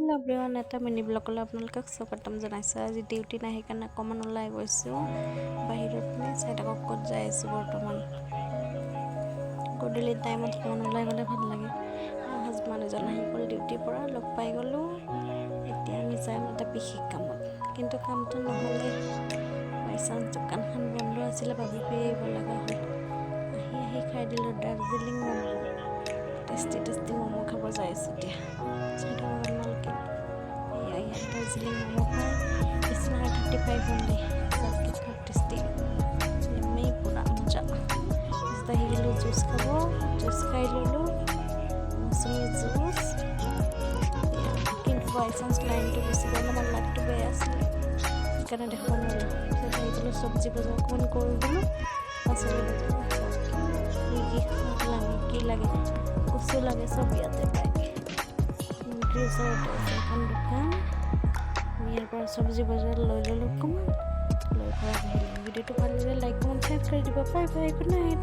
Hello' everyone, এটা mini ব্লগলৈ আপোনালোকক স্বাগতম জনাইছোঁ। আজি ডিউটি নাই, সেইকাৰণে অকণমান ওলাই গৈছোঁ বাহিৰত। চাই থাকক ক'ত যাই আছোঁ বৰ্তমান। গধূলি টাইমত অকণমান ওলাই গ'লে ভাল লাগে। হাজবেণ্ড এজন আহি গ'ল ডিউটিৰ পৰা, লগ পাই গ'লোঁ। এতিয়া আমি যাম এটা বিশেষ কামত, কিন্তু কামটো নহ'লে বাই চান্স দোকানখন বন্ধ আছিলে, ভাবি আহিব লগা হ'ল। আহি খাই দিলোঁ দাৰ্জিলিং ম'ম'। টেষ্টি ম'ম' খাব যাই আছোঁ এতিয়া। চাই থাকক আপোনালোকে। এয়া দাৰ্জিলিং ম'ম' পাই इसमें 35 only। सब कितना टेस्टी, यम्मी पूरा मजा। इसदा हिलो जूस खाब, जूस खाई ललो, मौसमी जूस। কিন্তু বাই চান্স লাইনটো বেছি গ'লে আমাৰ লাইটটো বেয়া আছিলে, সেইকাৰণে দেখাব নোৱাৰিলোঁ। পিছত আহি গ'লোঁ চব্জি বজাৰ অকণমান কৰোঁ বোলো। পাচলি কি লাগে কচু লাগে, চব ইয়াতে পায়। মন্দিৰৰ ওচৰতে আছে এখন দোকান। আমি ইয়াৰ পৰা চব্জি বজাৰ লৈ ল'লোঁ অকণমান, লৈ ঘৰত আহিলোঁ। ভিডিঅ'টো ভাল লাগিলে লাইক কমেণ্ট শ্বেয়াৰ কৰি দিব। Bye bye, good night.